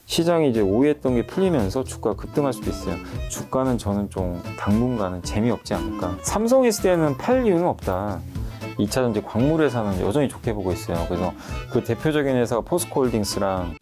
시장이 이제 오해했던 게 풀리면서 주가가 급등할 수도 있어요. 주가는 저는 좀 당분간은 재미없지 않을까. 삼성 SDI는 팔 이유는 없다. 2차전지 광물 회사는 여전히 좋게 보고 있어요. 그래서 그 대표적인 회사가 포스코홀딩스랑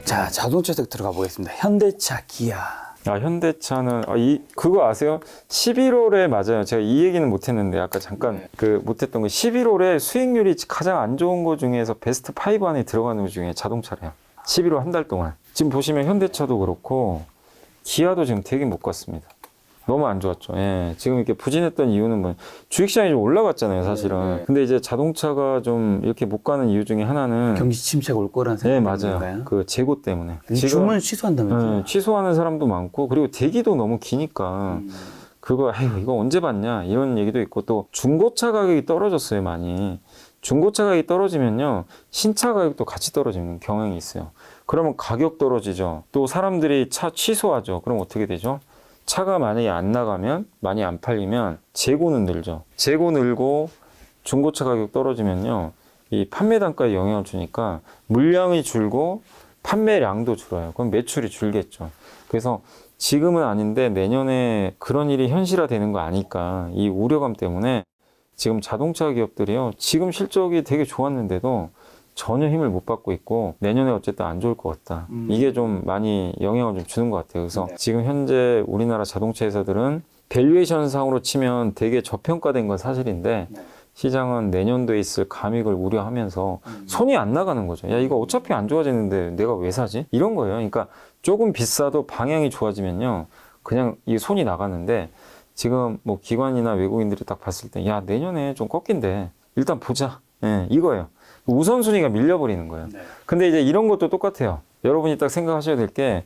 자, 자동차 색 들어가 보겠습니다. 현대차, 기아. 현대차는 그거 아세요? 11월에 맞아요. 제가 이 얘기는 못했는데 아까 잠깐 못했던 거 11월에 수익률이 가장 안 좋은 거 중에서 베스트 5 안에 들어가는 거 중에 자동차래요. 11월 한 달 동안. 지금 보시면 현대차도 그렇고 기아도 지금 되게 못 갔습니다. 너무 안 좋았죠. 예. 지금 이렇게 부진했던 이유는 뭐 주식시장이 좀 올라갔잖아요, 사실은. 근데 이제 자동차가 좀 이렇게 못 가는 이유 중에 하나는 경기 침체가 올 거라는 네, 생각인가요? 맞아요. 그 재고 때문에. 주문 취소한다면서요? 취소하는 사람도 많고 그리고 대기도 너무 기니까 그거 이거 언제 받냐 이런 얘기도 있고 또 중고차 가격이 떨어졌어요, 많이. 중고차 가격이 떨어지면요 신차 가격도 같이 떨어지는 경향이 있어요. 그러면 가격 떨어지죠. 또 사람들이 차 취소하죠. 그럼 어떻게 되죠? 차가 만약에 안 나가면, 많이 안 팔리면 재고는 늘죠. 재고 늘고 중고차 가격 떨어지면요 이 판매 단가에 영향을 주니까 물량이 줄고 판매량도 줄어요. 그럼 매출이 줄겠죠. 그래서 지금은 아닌데 내년에 그런 일이 현실화되는 거 아닐까, 이 우려감 때문에 지금 자동차 기업들이요 지금 실적이 되게 좋았는데도 전혀 힘을 못 받고 있고 내년에 어쨌든 안 좋을 것 같다. 이게 좀 많이 영향을 좀 주는 것 같아요. 그래서 지금 현재 우리나라 자동차 회사들은 밸류에이션 상으로 치면 되게 저평가된 건 사실인데 시장은 내년도에 있을 감익을 우려하면서 손이 안 나가는 거죠. 야, 이거 어차피 안 좋아지는데 내가 왜 사지? 이런 거예요. 그러니까 조금 비싸도 방향이 좋아지면요 그냥 이 손이 나가는데 지금 뭐 기관이나 외국인들이 딱 봤을 때 야, 내년에 좀 꺾인대. 일단 보자. 예, 이거예요. 우선순위가 밀려버리는 거예요. 근데 이제 이런 것도 똑같아요. 여러분이 딱 생각하셔야 될 게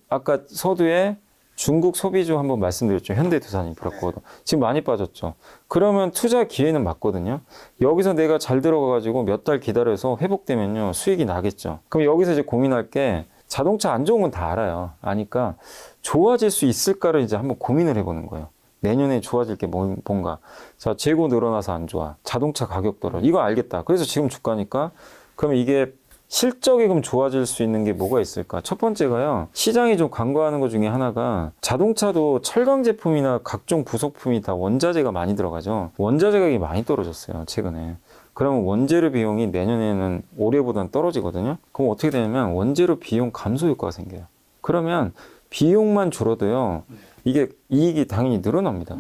아까 서두에 중국 소비주 한번 말씀드렸죠. 현대두산이 그렇고 지금 많이 빠졌죠. 그러면 투자 기회는 맞거든요. 여기서 내가 잘 들어가가지고 몇 달 기다려서 회복되면요 수익이 나겠죠. 그럼 여기서 이제 고민할 게 자동차 안 좋은 건 다 알아요. 아니까 좋아질 수 있을까를 이제 한번 고민을 해보는 거예요. 내년에 좋아질 게 뭔가. 자, 재고 늘어나서 안 좋아. 자동차 가격 떨어져. 이거 알겠다. 그래서 지금 주가니까 그럼 이게 실적이 그럼 좋아질 수 있는 게 뭐가 있을까? 첫 번째가요. 시장이 좀 간과하는 것 중에 하나가 자동차도 철강 제품이나 각종 부속품이 다 원자재가 많이 들어가죠. 원자재 가격이 많이 떨어졌어요, 최근에. 그러면 원재료 비용이 내년에는 올해보다는 떨어지거든요. 그럼 어떻게 되냐면 원재료 비용 감소 효과가 생겨요. 그러면 비용만 줄어도요. 이게 이익이 당연히 늘어납니다.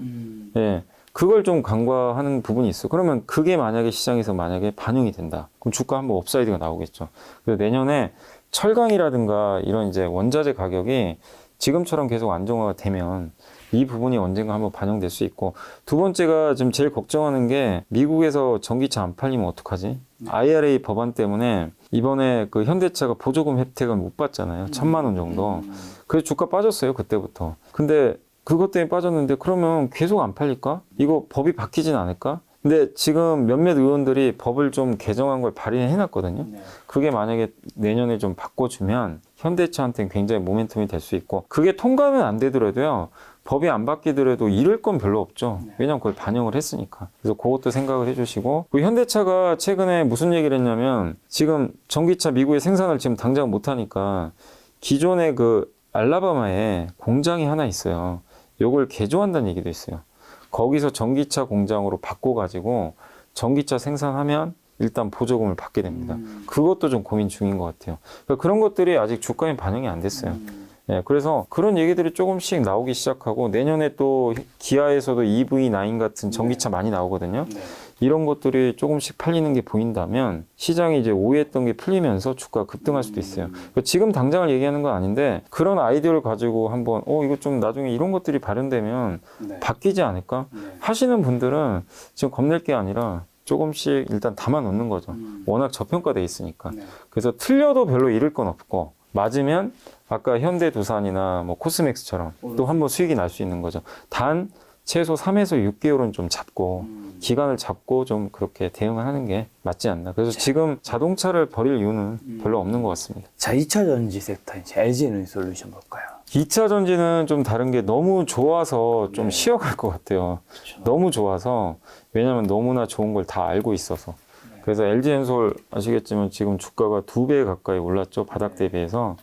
예. 그걸 좀 간과하는 부분이 있어. 그러면 그게 만약에 시장에서 만약에 반영이 된다. 그럼 주가 한번 업사이드가 나오겠죠. 그래서 내년에 철강이라든가 이런 이제 원자재 가격이 지금처럼 계속 안정화가 되면 이 부분이 언젠가 한번 반영될 수 있고, 두 번째가 지금 제일 걱정하는 게 미국에서 전기차 안 팔리면 어떡하지? IRA 법안 때문에 이번에 그 현대차가 보조금 혜택을 못 받잖아요. 1,000만 원 정도. 그래서 주가 빠졌어요, 그때부터. 근데 그것 때문에 빠졌는데 그러면 계속 안 팔릴까? 이거 법이 바뀌진 않을까? 근데 지금 몇몇 의원들이 법을 좀 개정한 걸 발의해 놨거든요. 그게 만약에 내년에 좀 바꿔주면 현대차한테는 굉장히 모멘텀이 될 수 있고, 그게 통과는 안 되더라도요, 법이 안 바뀌더라도 잃을 건 별로 없죠. 왜냐면 그걸 반영을 했으니까. 그래서 그것도 생각을 해주시고, 현대차가 최근에 무슨 얘기를 했냐면 지금 전기차 미국에 생산을 지금 당장 못하니까 기존에 알라바마에 공장이 하나 있어요. 요걸 개조한다는 얘기도 있어요. 거기서 전기차 공장으로 바꿔가지고 전기차 생산하면 일단 보조금을 받게 됩니다. 그것도 좀 고민 중인 것 같아요. 그러니까 그런 것들이 아직 주가에 반영이 안 됐어요. 예, 그래서 그런 얘기들이 조금씩 나오기 시작하고, 내년에 또 기아에서도 EV9 같은 전기차 많이 나오거든요. 이런 것들이 조금씩 팔리는 게 보인다면 시장이 이제 오해했던 게 풀리면서 주가가 급등할 수도 있어요. 그러니까 지금 당장을 얘기하는 건 아닌데 그런 아이디어를 가지고 한번 이거 좀 나중에 이런 것들이 발현되면 바뀌지 않을까 하시는 분들은 지금 겁낼 게 아니라 조금씩 일단 담아 놓는 거죠. 워낙 저평가돼 있으니까. 그래서 틀려도 별로 잃을 건 없고, 맞으면 아까 현대두산이나 뭐 코스맥스처럼 또 한번 수익이 날 수 있는 거죠. 단 최소 3에서 6개월은 좀 잡고 기간을 잡고 좀 그렇게 대응을 하는 게 맞지 않나. 그래서 지금 자동차를 버릴 이유는 별로 없는 것 같습니다. 자, 2차 전지 섹터 이제 LG 에너지 솔루션 볼까요? 2차 전지는 좀 다른 게 너무 좋아서 좀 네. 쉬어갈 것 같아요. 그렇죠. 너무 좋아서, 왜냐면 너무나 좋은 걸 다 알고 있어서. 그래서 LG엔솔 아시겠지만 지금 주가가 2배 가까이 올랐죠. 바닥 대비해서.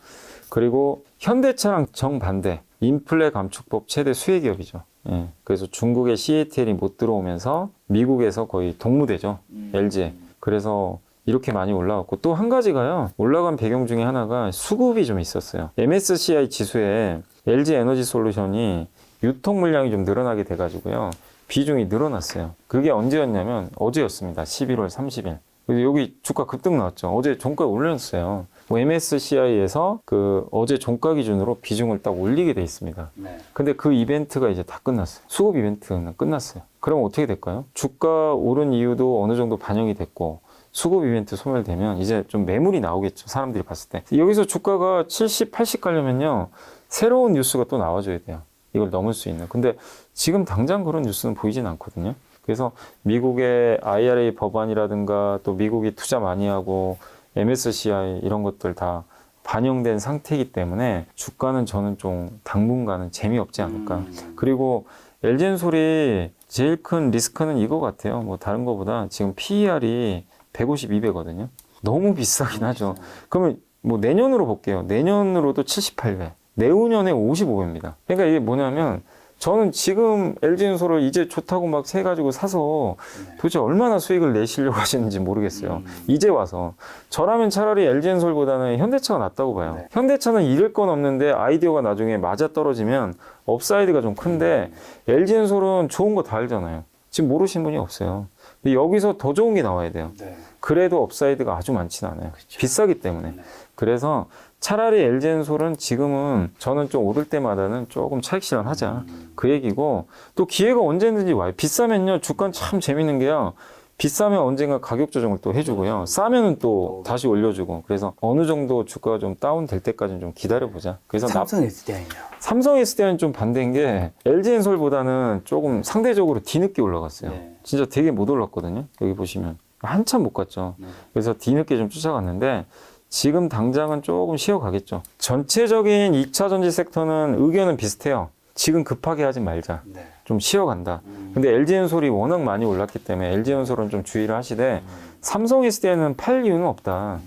그리고 현대차랑 정반대. 인플레 감축법 최대 수혜 기업이죠. 예. 그래서 중국의 CATL이 못 들어오면서 미국에서 거의 동무대죠. LG에. 그래서 이렇게 많이 올라왔고, 또 한 가지가요. 올라간 배경 중에 하나가 수급이 좀 있었어요. MSCI 지수에 LG 에너지 솔루션이 유통 물량이 좀 늘어나게 돼가지고요. 비중이 늘어났어요. 그게 언제였냐면 어제였습니다. 11월 30일. 그래서 여기 주가 급등 나왔죠. 어제 종가 올렸어요. MSCI에서 그 어제 종가 기준으로 비중을 딱 올리게 돼 있습니다. 네. 근데 그 이벤트가 이제 다 끝났어요. 수급 이벤트는 끝났어요. 그럼 어떻게 될까요? 주가 오른 이유도 어느 정도 반영이 됐고, 수급 이벤트 소멸되면 이제 좀 매물이 나오겠죠. 사람들이 봤을 때. 여기서 주가가 70, 80 가려면요. 새로운 뉴스가 또 나와줘야 돼요. 이걸 넘을 수 있는. 근데 지금 당장 그런 뉴스는 보이진 않거든요. 그래서 미국의 IRA 법안이라든가 또 미국이 투자 많이 하고 MSCI 이런 것들 다 반영된 상태이기 때문에 주가는 저는 좀 당분간은 재미없지 않을까. 그리고 LG엔솔이 제일 큰 리스크는 이거 같아요. 뭐 다른 거보다 지금 PER이 152배거든요. 너무 비싸긴 하죠. 그러면 뭐 내년으로 볼게요. 내년으로도 78배. 내후년에 55배입니다. 그러니까 이게 뭐냐면 저는 지금 LG엔솔을 이제 좋다고 막 세가지고 사서 도대체 얼마나 수익을 내시려고 하시는지 모르겠어요. 이제 와서. 저라면 차라리 LG엔솔보다는 현대차가 낫다고 봐요. 네. 현대차는 잃을 건 없는데 아이디어가 나중에 맞아 떨어지면 업사이드가 좀 큰데 LG엔솔은 좋은 거 다 알잖아요. 지금 모르시는 분이 없어요. 근데 여기서 더 좋은 게 나와야 돼요. 네. 그래도 업사이드가 아주 많지는 않아요. 그쵸. 비싸기 때문에. 네. 그래서 차라리 LG엔솔은 지금은 저는 좀 오를 때마다는 조금 차익 실현하자. 그 얘기고, 또 기회가 언제든지 와요. 비싸면요, 주가는 참 재밌는 게요. 비싸면 언젠가 가격 조정을 또 해주고요. 싸면은 또 다시 올려주고. 그래서 어느 정도 주가가 좀 다운 될 때까지는 좀 기다려보자. 그래서 삼성 SDI요. 삼성 SDI는 좀 반대인 게 LG엔솔보다는 조금 상대적으로 뒤늦게 올라갔어요. 네. 진짜 되게 못 올랐거든요. 여기 보시면. 한참 못 갔죠. 그래서 뒤늦게 좀 쫓아갔는데 지금 당장은 조금 쉬어가겠죠. 전체적인 2차 전지 섹터는 의견은 비슷해요. 지금 급하게 하지 말자. 네. 좀 쉬어간다. 근데 LG엔솔이 워낙 많이 올랐기 때문에 LG엔솔은 좀 주의를 하시되 삼성 SDI는 팔 이유는 없다.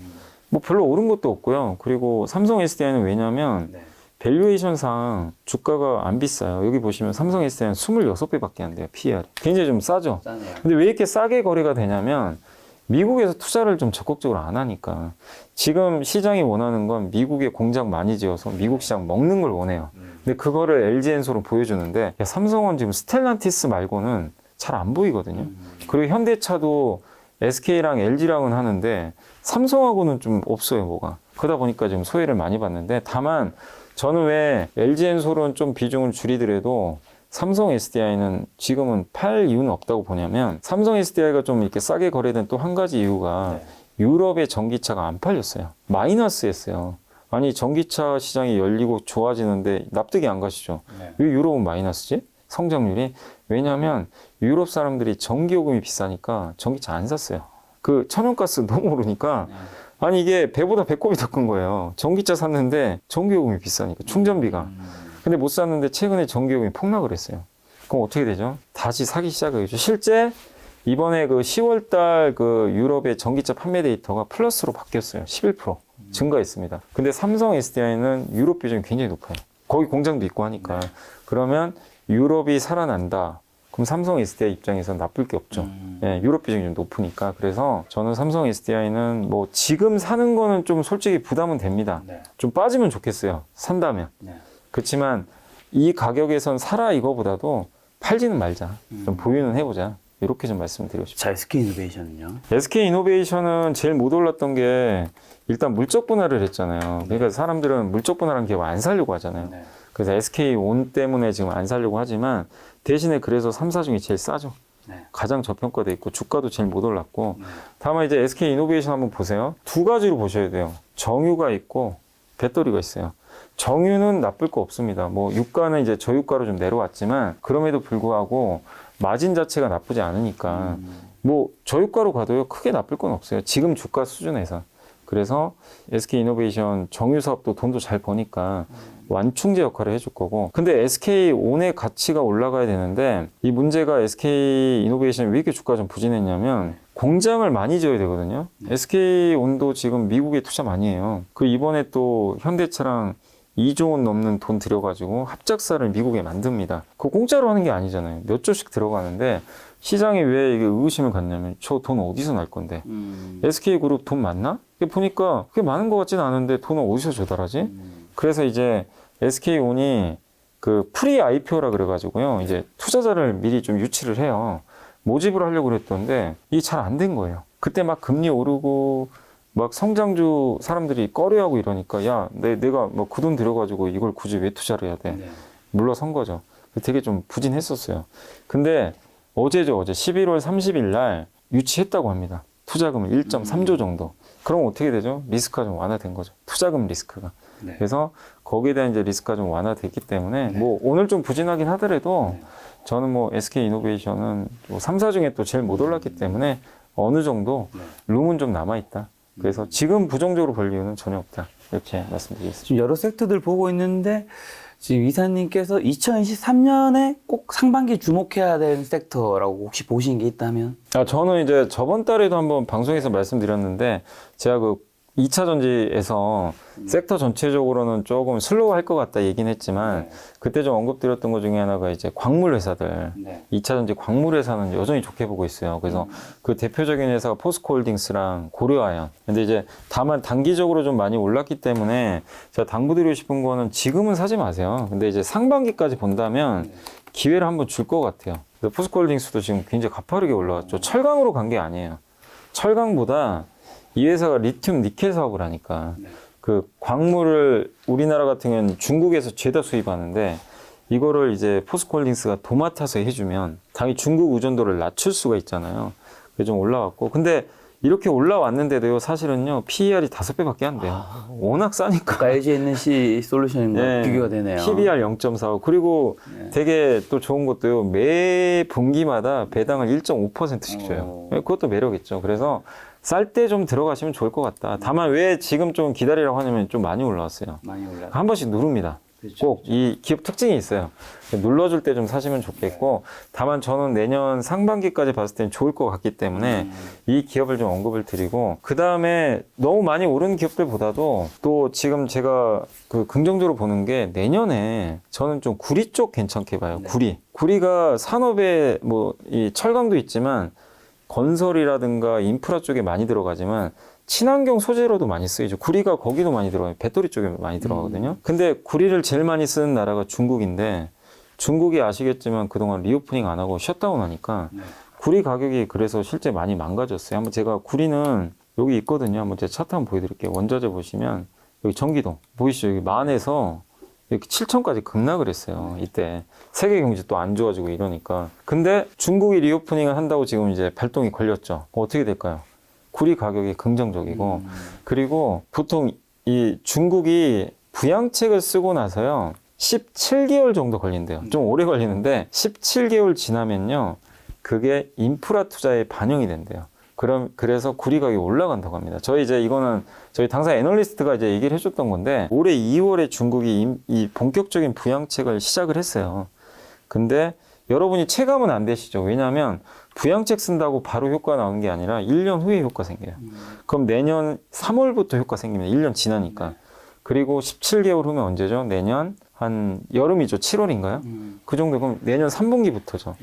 뭐 별로 오른 것도 없고요. 그리고 삼성 SDI는 왜냐면 네. 밸류에이션상 주가가 안 비싸요. 여기 보시면 삼성 SDI는 26배밖에 안 돼요. PER이. 굉장히 좀 싸죠. 싸네요. 근데 왜 이렇게 싸게 거래가 되냐면 미국에서 투자를 좀 적극적으로 안 하니까. 지금 시장이 원하는 건 미국에 공장 많이 지어서 미국 시장 먹는 걸 원해요. 근데 그거를 LG엔솔은 보여주는데, 야, 삼성은 지금 스텔란티스 말고는 잘 안 보이거든요. 그리고 현대차도 SK랑 LG랑은 하는데 삼성하고는 좀 없어요, 뭐가. 그러다 보니까 지금 소외를 많이 받는데, 다만 저는 왜 LG엔솔은 좀 비중을 줄이더라도 삼성 SDI는 지금은 팔 이유는 없다고 보냐면, 삼성 SDI가 좀 이렇게 싸게 거래된 또 한 가지 이유가 유럽의 전기차가 안 팔렸어요. 마이너스였어요. 아니, 전기차 시장이 열리고 좋아지는데 납득이 안 가시죠? 네. 왜 유럽은 마이너스지? 성장률이? 왜냐하면 유럽 사람들이 전기요금이 비싸니까 전기차 안 샀어요. 그 천연가스 너무 오르니까, 아니 이게 배보다 배꼽이 더 큰 거예요. 전기차 샀는데 전기요금이 비싸니까, 충전비가. 근데 못 샀는데 최근에 전기요금이 폭락을 했어요. 그럼 어떻게 되죠? 다시 사기 시작하겠죠. 실제 이번에 그 10월 달 그 유럽의 전기차 판매 데이터가 플러스로 바뀌었어요. 11% 증가했습니다. 근데 삼성 SDI는 유럽 비중이 굉장히 높아요. 거기 공장도 있고 하니까. 그러면 유럽이 살아난다. 그럼 삼성 SDI 입장에서 나쁠 게 없죠. 예, 유럽 비중이 좀 높으니까. 그래서 저는 삼성 SDI는 뭐 지금 사는 거는 좀 솔직히 부담은 됩니다. 네. 좀 빠지면 좋겠어요. 산다면. 네. 그렇지만 이 가격에선 사라 이거보다도 팔지는 말자. 좀 보유는 해보자. 이렇게 좀 말씀드리고 싶습니다. 자, SK이노베이션은요? SK이노베이션은 제일 못 올랐던 게 일단 물적 분할을 했잖아요. 그러니까 사람들은 물적 분할한 기업 안 살려고 하잖아요. 네. 그래서 SK온 때문에 지금 안 살려고 하지만 대신에 그래서 3사 중에 제일 싸죠. 네. 가장 저평가돼 있고 주가도 제일 못 올랐고. 다만 이제 SK이노베이션 한번 보세요. 두 가지로 보셔야 돼요. 정유가 있고 배터리가 있어요. 정유는 나쁠 거 없습니다. 뭐 유가는 이제 저유가로 좀 내려왔지만 그럼에도 불구하고 마진 자체가 나쁘지 않으니까 뭐 저유가로 가도요 크게 나쁠 건 없어요. 지금 주가 수준에서. 그래서 SK이노베이션 정유 사업도 돈도 잘 버니까 완충제 역할을 해줄 거고. 근데 SK온의 가치가 올라가야 되는데 이 문제가 SK이노베이션이 왜 이렇게 주가가 좀 부진했냐면 공장을 많이 지어야 되거든요. SK온도 지금 미국에 투자 많이 해요. 그 이번에 또 현대차랑 2조 원 넘는 돈 들여가지고 합작사를 미국에 만듭니다. 그거 공짜로 하는 게 아니잖아요. 몇 조씩 들어가는데 시장에 왜 이게 의구심을 갖냐면 저 돈 어디서 날 건데 SK그룹 돈 많나? 보니까 그게 많은 것 같지는 않은데 돈을 어디서 조달하지? 그래서 이제 SK온이 그 프리 IPO라 그래가지고요. 이제 투자자를 미리 좀 유치를 해요. 모집을 하려고 그랬던데 이게 잘 안 된 거예요. 그때 막 금리 오르고 막 성장주 사람들이 꺼려하고 이러니까 야, 내가 뭐 그 돈 들여가지고 이걸 굳이 왜 투자를 해야 돼? 네. 물러선 거죠. 되게 좀 부진했었어요. 근데 어제죠. 어제 11월 30일 날 유치했다고 합니다. 투자금을 1.3조 정도. 그럼 어떻게 되죠? 리스크가 좀 완화된 거죠. 투자금 리스크가. 네. 그래서 거기에 대한 이제 리스크가 좀 완화됐기 때문에 네. 뭐 오늘 좀 부진하긴 하더라도 네. 저는 뭐 SK이노베이션은 뭐 3사 중에 또 제일 못 올랐기 때문에 어느 정도 네. 룸은 좀 남아있다. 그래서 지금 부정적으로 볼 이유는 전혀 없다. 이렇게 말씀드리겠습니다. 지금 여러 섹터들 보고 있는데 지금 이사님께서 2023년에 꼭 상반기 주목해야 되는 섹터라고 혹시 보신 게 있다면? 저는 이제 저번 달에도 한번 방송에서 말씀드렸는데 제가 그 2차 전지에서 섹터 전체적으로는 조금 슬로우 할 것 같다 얘기는 했지만 그때 좀 언급드렸던 것 중에 하나가 이제 광물 회사들. 네. 2차 전지 광물 회사는 여전히 좋게 보고 있어요. 그래서 그 대표적인 회사가 포스코홀딩스랑 고려아연. 근데 이제 다만 단기적으로 좀 많이 올랐기 때문에 제가 당부드리고 싶은 거는 지금은 사지 마세요. 근데 이제 상반기까지 본다면 기회를 한번 줄 것 같아요. 그래서 포스코홀딩스도 지금 굉장히 가파르게 올라왔죠. 철강으로 간 게 아니에요. 철강보다 이 회사가 리튬 니켈 사업을 하니까 그 광물을 우리나라 같은 경우는 중국에서 죄다 수입하는데 이거를 이제 포스코홀딩스가 도맡아서 해주면 당연히 중국 의존도를 낮출 수가 있잖아요. 그게 좀 올라왔고. 근데 이렇게 올라왔는데도요, 사실은요, PER이 5배밖에 안 돼요. 워낙 싸니까. 아까 LG NC 솔루션과 네, 비교가 되네요. PBR 0.45. 그리고 네. 되게 또 좋은 것도요, 매 분기마다 배당을 1.5%씩 줘요. 그것도 매력있죠. 그래서 쌀 때 좀 들어가시면 좋을 것 같다. 다만 왜 지금 좀 기다리라고 하냐면 좀 많이 올라왔어요. 많이 올라. 한 번씩 누릅니다. 그렇죠. 꼭 이 기업 특징이 있어요. 눌러줄 때 좀 사시면 좋겠고, 다만 저는 내년 상반기까지 봤을 때는 좋을 것 같기 때문에 이 기업을 좀 언급을 드리고, 그 다음에 너무 많이 오른 기업들보다도 또 지금 제가 그 긍정적으로 보는 게 내년에 저는 좀 구리 쪽 괜찮게 봐요. 네. 구리가 산업에 뭐 이 철강도 있지만 건설이라든가 인프라 쪽에 많이 들어가지만 친환경 소재로도 많이 쓰이죠. 구리가 거기도 많이 들어가요. 배터리 쪽에 많이 들어가거든요. 근데 구리를 제일 많이 쓰는 나라가 중국인데 중국이 아시겠지만 그동안 리오프닝 안 하고 셧다운 하니까 구리 가격이 그래서 실제 많이 망가졌어요. 한번 제가 구리는 여기 있거든요. 한번 제가 차트 한번 보여드릴게요. 원자재 보시면 여기 전기동 보이시죠? 여기 만에서 이렇게 7천까지 급락을 했어요. 이때 세계 경제 또 안 좋아지고 이러니까. 근데 중국이 리오프닝을 한다고 지금 이제 발동이 걸렸죠. 어떻게 될까요? 구리 가격이 긍정적이고, 그리고 보통 이 중국이 부양책을 쓰고 나서요 17개월 정도 걸린대요. 좀 오래 걸리는데 17개월 지나면요 그게 인프라 투자에 반영이 된대요. 그래서 구리 가격이 올라간다고 합니다. 이거는 저희 당사 애널리스트가 이제 얘기를 해줬던 건데, 올해 2월에 중국이 이 본격적인 부양책을 시작을 했어요. 근데 여러분이 체감은 안 되시죠? 왜냐하면 부양책 쓴다고 바로 효과 나오는 게 아니라 1년 후에 효과 생겨요. 그럼 내년 3월부터 효과 생깁니다. 1년 지나니까. 그리고 17개월 후면 언제죠? 내년 한 여름이죠. 7월인가요? 그 정도. 그럼 내년 3분기부터죠.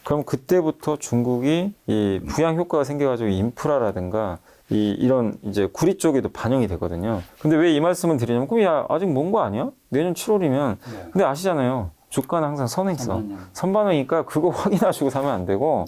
그럼 그때부터 중국이 이 부양 효과가 생겨가지고 인프라라든가 이런 이제 구리 쪽에도 반영이 되거든요. 근데 왜 이 말씀을 드리냐면, 그럼 야, 아직 먼 거 아니야? 내년 7월이면. 근데 아시잖아요. 주가는 항상 선행성. 선반영이니까 그거 확인하시고 사면 안 되고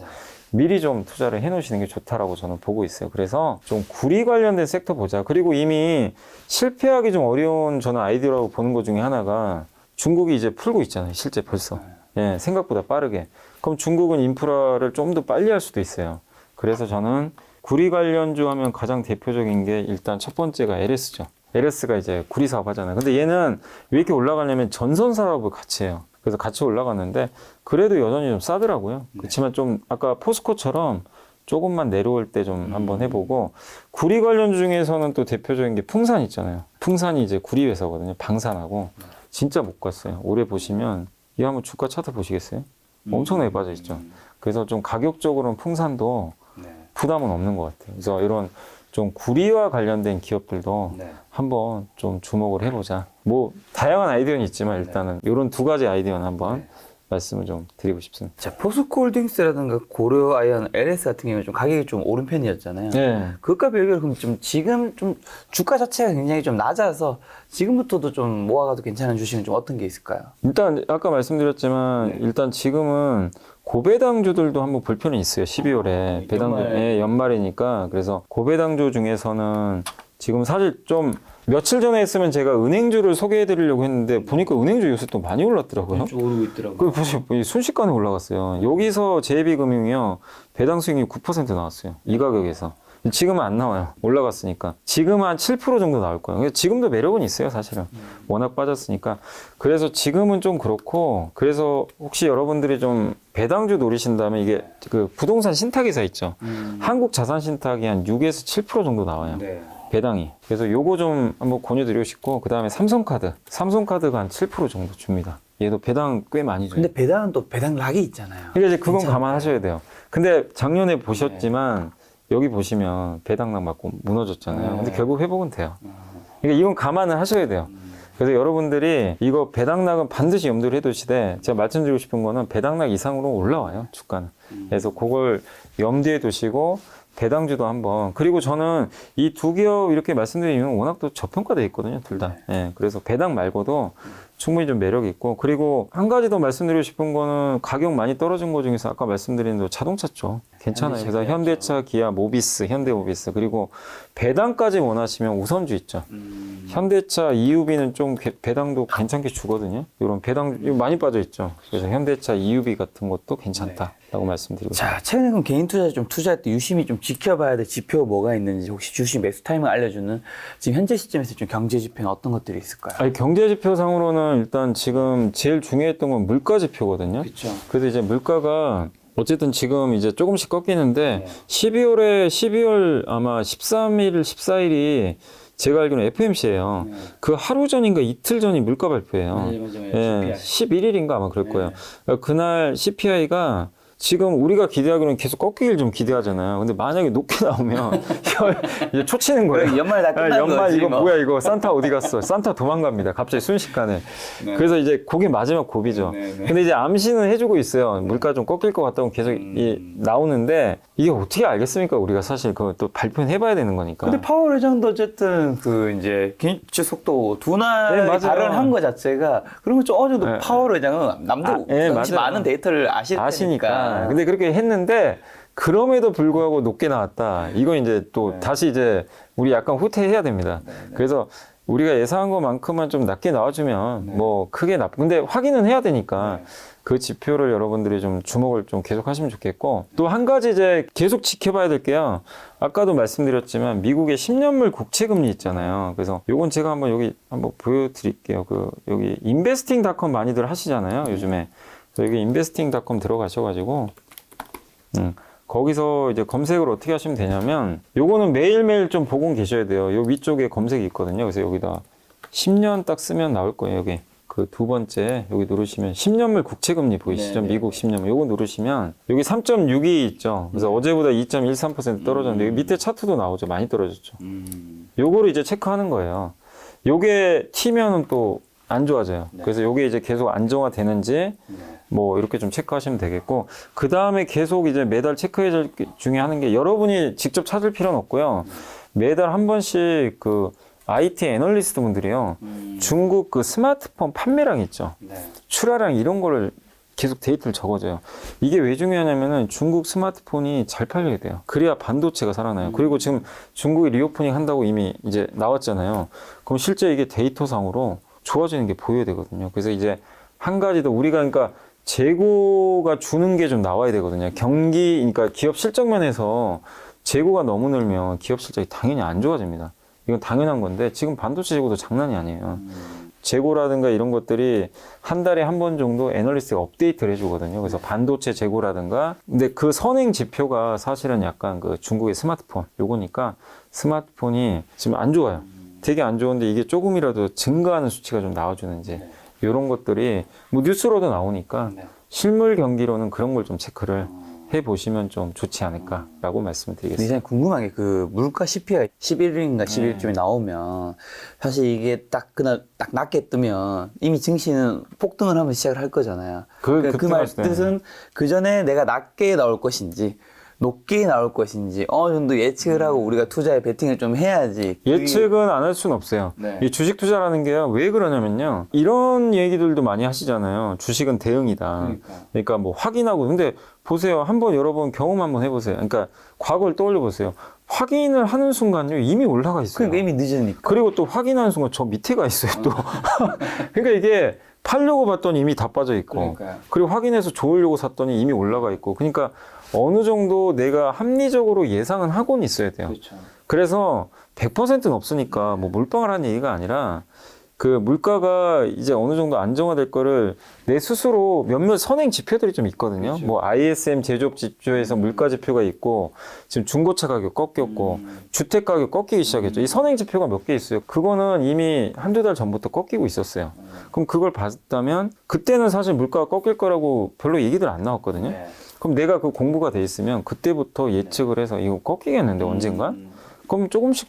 미리 좀 투자를 해 놓으시는 게 좋다라고 저는 보고 있어요. 그래서 좀 구리 관련된 섹터 보자. 그리고 이미 실패하기 좀 어려운 저는 아이디어라고 보는 것 중에 하나가 중국이 이제 풀고 있잖아요. 실제 벌써. 예, 생각보다 빠르게. 그럼 중국은 인프라를 좀 더 빨리 할 수도 있어요. 그래서 저는 구리 관련주 하면 가장 대표적인 게 일단 첫 번째가 LS죠. LS가 이제 구리 사업 하잖아요. 근데 얘는 왜 이렇게 올라가냐면 전선 사업을 같이 해요. 그래서 같이 올라갔는데 그래도 여전히 좀 싸더라고요. 그렇지만 좀 아까 포스코처럼 조금만 내려올 때 좀 한번 해보고, 구리 관련 중에서는 또 대표적인 게 풍산 있잖아요. 풍산이 이제 구리 회사거든요. 방산하고 진짜 못 갔어요. 올해 보시면 이거 한번 주가 차트 보시겠어요? 엄청나게 빠져 있죠. 그래서 좀 가격적으로는 풍산도 부담은 없는 것 같아요. 그래서 이런 좀 구리와 관련된 기업들도 한번 좀 주목을 해보자. 뭐 다양한 아이디어는 있지만 일단은 이런 두 가지 아이디어는 한번 말씀을 좀 드리고 싶습니다. 자, 포스코홀딩스라든가 고려아이언, LS 같은 경우는 좀 가격이 좀 오른 편이었잖아요. 네. 그것과 별개로 그럼 좀 지금 좀 주가 자체가 굉장히 좀 낮아서 지금부터도 좀 모아가도 괜찮은 주식은 좀 어떤 게 있을까요? 일단 아까 말씀드렸지만 일단 지금은 고배당주들도 한번 볼 필요는 있어요. 12월에 배당주 연말이니까. 그래서 고배당주 중에서는 지금 사실 좀 며칠 전에 했으면 제가 은행주를 소개해 드리려고 했는데 보니까 은행주 요새 또 많이 올랐더라고요. 오르고 있더라고요. 그 보세요. 순식간에 올라갔어요. 여기서 JB금융이요. 배당 수익률 9% 나왔어요. 이 가격에서. 지금은 안 나와요. 올라갔으니까. 지금은 한 7% 정도 나올 거예요. 지금도 매력은 있어요, 사실은. 워낙 빠졌으니까. 그래서 지금은 좀 그렇고, 그래서 혹시 여러분들이 좀 배당주 노리신다면 이게 그 부동산 신탁회사 있죠. 한국 자산 신탁이 한 6에서 7% 정도 나와요. 배당이. 그래서 요거 좀 한번 권유드리고 싶고, 그 다음에 삼성카드. 삼성카드가 한 7% 정도 줍니다. 얘도 배당 꽤 많이 줘요. 근데 배당은 또 배당 락이 있잖아요. 그러니까 이제 그건 괜찮아요. 감안하셔야 돼요. 근데 작년에 보셨지만, 여기 보시면 배당락 맞고 무너졌잖아요. 근데 결국 회복은 돼요. 그러니까 이건 감안을 하셔야 돼요. 그래서 여러분들이 이거 배당락은 반드시 염두를 해두시되, 제가 말씀드리고 싶은 거는 배당락 이상으로 올라와요, 주가는. 그래서 그걸 염두에 두시고 배당주도 한번. 그리고 저는 이 두 기업 이렇게 말씀드린 이유는 워낙 또 저평가되어 있거든요, 둘 다. 예, 그래서 배당 말고도 충분히 좀 매력이 있고, 그리고 한 가지 더 말씀드리고 싶은 거는 가격 많이 떨어진 거 중에서 아까 말씀드린 거 자동차 쪽 괜찮아요. 그래서 현대차, 기아, 모비스, 현대모비스, 그리고 배당까지 원하시면 우선주 있죠. 현대차, EUB는 좀 배당도 괜찮게 주거든요. 이런 배당 많이 빠져 있죠. 그래서 현대차, EUB 같은 것도 괜찮다라고 말씀드리고 싶습니다. 자, 최근에 그럼 개인 투자 좀 투자할 때 유심히 좀 지켜봐야 될 지표 뭐가 있는지 혹시 주식 매수 타이밍 알려주는 지금 현재 시점에서 좀 경제 지표는 어떤 것들이 있을까요? 아니, 경제 지표상으로는 일단 지금 제일 중요했던 건 물가 지표거든요. 그렇죠. 그래서 이제 물가가 어쨌든 지금 이제 조금씩 꺾이는데 12월 아마 13일, 14일이 제가 알기로는 FMC예요. 그 하루 전인가 이틀 전이 물가 발표예요. 예, 11일인가 아마 그럴 거예요. 그러니까 그날 CPI가 지금 우리가 기대하기로는 계속 꺾이길 좀 기대하잖아요. 근데 만약에 높게 나오면 이제 초치는 거예요. 연말 다 끝난 연말 거지, 이거 뭐. 뭐야 이거 산타 어디 갔어? 산타 도망갑니다. 갑자기 순식간에. 그래서 이제 그게 마지막 고비죠. 근데 이제 암시는 해주고 있어요. 물가 좀 꺾일 것 같다고 계속 나오는데 이게 어떻게 알겠습니까? 우리가 사실 그거 또 발표는 해봐야 되는 거니까. 근데 파월 의장도 어쨌든 그 이제 긴축 속도 둔화를 네, 맞아요. 발언한 거 자체가 그러면 좀 어느 정도 파월 의장은 남들 역시 맞아요. 많은 데이터를 아시니까. 근데 그렇게 했는데 그럼에도 불구하고 높게 나왔다. 이거 이제 또 다시 이제 우리 약간 후퇴해야 됩니다. 그래서 우리가 예상한 것만큼만 좀 낮게 나와주면 뭐 크게 근데 확인은 해야 되니까 그 지표를 여러분들이 좀 주목을 좀 계속 하시면 좋겠고, 또 한 가지 이제 계속 지켜봐야 될 게요. 아까도 말씀드렸지만 미국의 10년물 국채금리 있잖아요. 그래서 요건 제가 한번 여기 한번 보여드릴게요. 그 여기 investing.com 많이들 하시잖아요, 요즘에. 그래서 여기 investing.com 들어가셔가지고 거기서 이제 검색을 어떻게 하시면 되냐면, 요거는 매일매일 좀 보고 계셔야 돼요. 요 위쪽에 검색이 있거든요. 그래서 여기다 10년 딱 쓰면 나올 거예요. 여기 그 두 번째 여기 누르시면 10년물 국채금리 보이시죠? 미국 10년물. 요거 누르시면 여기 3.62 있죠. 그래서 어제보다 2.13% 떨어졌는데 여기 밑에 차트도 나오죠. 많이 떨어졌죠. 요거를 이제 체크하는 거예요. 요게 튀면은 또 안 좋아져요. 그래서 요게 이제 계속 안정화되는지 뭐 이렇게 좀 체크하시면 되겠고, 그 다음에 계속 이제 매달 체크해 줄 중에 하는 게, 여러분이 직접 찾을 필요는 없고요. 매달 한 번씩 그 IT 애널리스트 분들이요. 중국 그 스마트폰 판매량 있죠. 출하량 이런 거를 계속 데이터를 적어줘요. 이게 왜 중요하냐면은 중국 스마트폰이 잘 팔려야 돼요. 그래야 반도체가 살아나요. 그리고 지금 중국이 리오프닝 한다고 이미 이제 나왔잖아요. 그럼 실제 이게 데이터상으로 좋아지는 게 보여야 되거든요. 그래서 이제 한 가지 더 우리가 그러니까 재고가 주는 게 좀 나와야 되거든요. 그러니까 기업 실적 면에서 재고가 너무 늘면 기업 실적이 당연히 안 좋아집니다. 이건 당연한 건데 지금 반도체 재고도 장난이 아니에요. 재고라든가 이런 것들이 한 달에 한 번 정도 애널리스트가 업데이트를 해주거든요. 그래서 반도체 재고라든가 근데 그 선행 지표가 사실은 약간 그 중국의 스마트폰 요거니까 스마트폰이 지금 안 좋아요. 되게 안 좋은데 이게 조금이라도 증가하는 수치가 좀 나와주는지 이런 것들이 뭐 뉴스로도 나오니까 실물 경기로는 그런 걸 좀 체크를 해보시면 좀 좋지 않을까라고 말씀드리겠습니다. 이제 궁금한 게 그 물가 CPI 11일인가 12일쯤에 나오면 사실 이게 딱 그날 딱 낮게 뜨면 이미 증시는 폭등을 하면 시작을 할 거잖아요. 그 말 뜻은 그 전에 내가 낮게 나올 것인지 높게 나올 것인지 어느 정도 예측을 하고 우리가 투자에 베팅을 좀 해야지. 예측은 안 할 수는 없어요. 네. 이 주식 투자라는 게요. 왜 그러냐면요. 이런 얘기들도 많이 하시잖아요. 주식은 대응이다. 그러니까 뭐 확인하고 근데 보세요. 한번 여러분 경험 한번 해보세요. 그러니까 과거를 떠올려 보세요. 확인을 하는 순간요 이미 올라가 있어요. 그러니까 이미 늦으니까. 그리고 또 확인하는 순간 저 밑에 가 있어요. 또 그러니까 이게 팔려고 봤더니 이미 다 빠져 있고 그러니까요. 그리고 확인해서 좋으려고 샀더니 이미 올라가 있고 그러니까 어느 정도 내가 합리적으로 예상은 하고는 있어야 돼요. 그렇죠. 그래서 100%는 없으니까 뭐 몰빵을 하는 얘기가 아니라 그 물가가 이제 어느 정도 안정화될 거를 내 스스로 몇몇 선행 지표들이 좀 있거든요. 그렇죠. 뭐 ISM 제조업 지표에서 물가 지표가 있고 지금 중고차 가격 꺾였고 주택 가격 꺾이기 시작했죠. 이 선행 지표가 몇 개 있어요. 그거는 이미 한두 달 전부터 꺾이고 있었어요. 그럼 그걸 봤다면 그때는 사실 물가가 꺾일 거라고 별로 얘기들 안 나왔거든요. 그럼 내가 그 공부가 돼 있으면 그때부터 예측을 해서 이거 꺾이겠는데 언젠간? 그럼 조금씩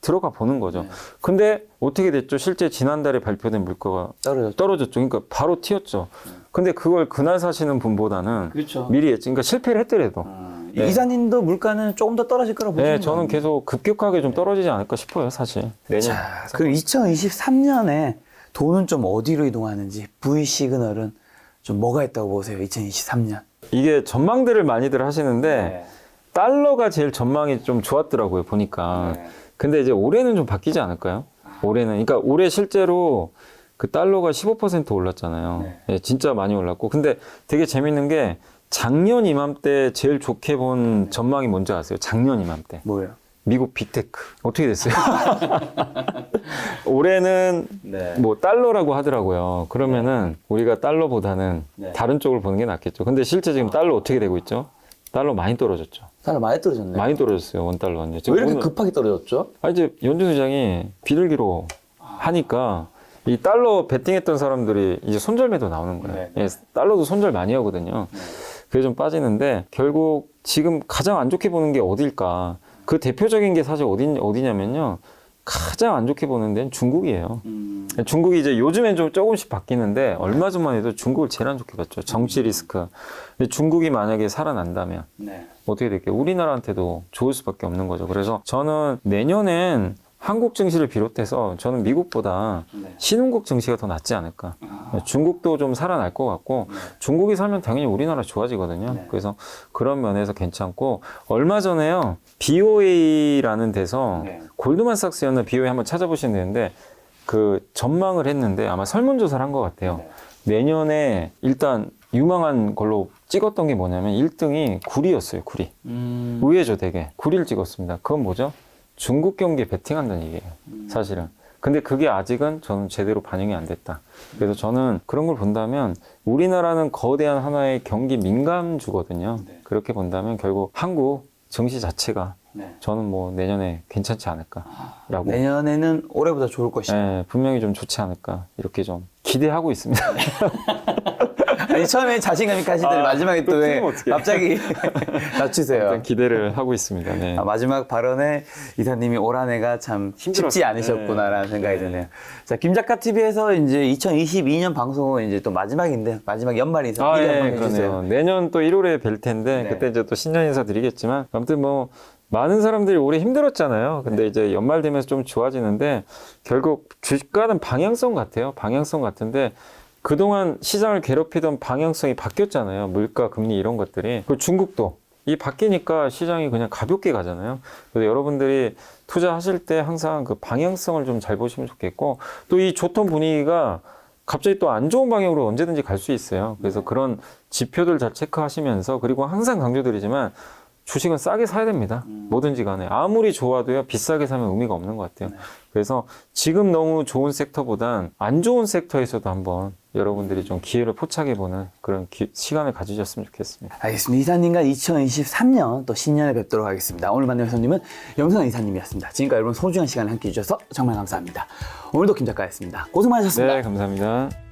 들어가 보는 거죠. 근데 어떻게 됐죠? 실제 지난달에 발표된 물가가 떨어졌죠. 그러니까 바로 튀었죠. 근데 그걸 그날 사시는 분보다는 그렇죠. 미리 예측, 그러니까 실패를 했더라도. 네. 이사님도 물가는 조금 더 떨어질 거라고 보시는 네, 저는 계속 급격하게 좀 떨어지지 않을까 싶어요, 사실. 내년. 자, 그럼 2023년에 돈은 좀 어디로 이동하는지 V 시그널은 좀 뭐가 있다고 보세요? 2023년. 이게 전망들을 많이들 하시는데 달러가 제일 전망이 좀 좋았더라고요, 보니까. 근데 이제 올해는 좀 바뀌지 않을까요? 올해는. 그러니까 올해 실제로 그 달러가 15% 올랐잖아요. 예, 진짜 많이 올랐고. 근데 되게 재밌는 게 작년 이맘때 제일 좋게 본 전망이 뭔지 아세요? 작년 이맘때. 뭐예요? 미국 빅테크. 어떻게 됐어요? 올해는 뭐 달러라고 하더라고요. 그러면은 우리가 달러보다는 다른 쪽을 보는 게 낫겠죠. 근데 실제 지금 달러 어떻게 되고 있죠? 달러 많이 떨어졌죠. 달러 많이 떨어졌네요. 많이 떨어졌어요. 원달러는요. 왜 이렇게 급하게 떨어졌죠? 이제 연준 의장이 비둘기로 하니까 이 달러 베팅했던 사람들이 이제 손절매도 나오는 거예요. 예, 달러도 손절 많이 하거든요. 그게 좀 빠지는데 결국 지금 가장 안 좋게 보는 게 어딜까? 그 대표적인 게 사실 어디냐면요. 가장 안 좋게 보는 데는 중국이에요. 중국이 이제 요즘엔 좀 조금씩 바뀌는데 얼마 전만 해도 중국을 제일 안 좋게 봤죠. 정치 리스크. 근데 중국이 만약에 살아난다면 어떻게 될게요? 우리나라한테도 좋을 수밖에 없는 거죠. 그래서 저는 내년엔 한국 증시를 비롯해서 저는 미국보다 신흥국 증시가 더 낫지 않을까. 중국도 좀 살아날 것 같고 중국이 살면 당연히 우리나라 좋아지거든요. 그래서 그런 면에서 괜찮고 얼마 전에요. BOA라는 데서 골드만삭스였나 BOA 한번 찾아보시면 되는데 그 전망을 했는데 아마 설문조사를 한 것 같아요. 내년에 일단 유망한 걸로 찍었던 게 뭐냐면 1등이 구리였어요. 구리. 의외죠 되게. 구리를 찍었습니다. 그건 뭐죠? 중국 경기에 베팅한다는 얘기예요. 사실은. 근데 그게 아직은 저는 제대로 반영이 안 됐다. 그래서 저는 그런 걸 본다면 우리나라는 거대한 하나의 경기 민감주거든요. 그렇게 본다면 결국 한국 증시 자체가 저는 뭐 내년에 괜찮지 않을까라고. 내년에는 올해보다 좋을 것이다. 네, 분명히 좀 좋지 않을까 이렇게 좀 기대하고 있습니다. 아니, 처음에 자신감 있게 하시더니 마지막에 또 왜 갑자기 낮추세요. 기대를 하고 있습니다. 네. 마지막 발언에 이사님이 올 한 해가 참 쉽지 않으셨구나라는 생각이 드네요. 자, 김작가 TV에서 이제 2022년 방송은 이제 또 마지막인데 마지막 연말 인사 미리 한번 해주세요. 그러네요. 내년 또 1월에 뵐 텐데 그때 이제 또 신년 인사 드리겠지만 아무튼 뭐 많은 사람들이 올해 힘들었잖아요. 근데 이제 연말 되면서 좀 좋아지는데 결국 주가는 방향성 같아요. 방향성 같은데 그동안 시장을 괴롭히던 방향성이 바뀌었잖아요. 물가, 금리 이런 것들이. 그리고 중국도 이 바뀌니까 시장이 그냥 가볍게 가잖아요. 그래서 여러분들이 투자하실 때 항상 그 방향성을 좀 잘 보시면 좋겠고 또 이 좋던 분위기가 갑자기 또 안 좋은 방향으로 언제든지 갈 수 있어요. 그래서 그런 지표들 잘 체크하시면서 그리고 항상 강조드리지만 주식은 싸게 사야 됩니다. 뭐든지 간에. 아무리 좋아도요, 비싸게 사면 의미가 없는 것 같아요. 그래서 지금 너무 좋은 섹터보단 안 좋은 섹터에서도 한번 여러분들이 좀 기회를 포착해보는 그런 시간을 가지셨으면 좋겠습니다. 알겠습니다. 이사님과 2023년 또 신년에 뵙도록 하겠습니다. 오늘 만난 손님은 염선한 이사님이었습니다. 지금까지 여러분 소중한 시간을 함께 해주셔서 정말 감사합니다. 오늘도 김 작가였습니다. 고생 많으셨습니다. 네, 감사합니다.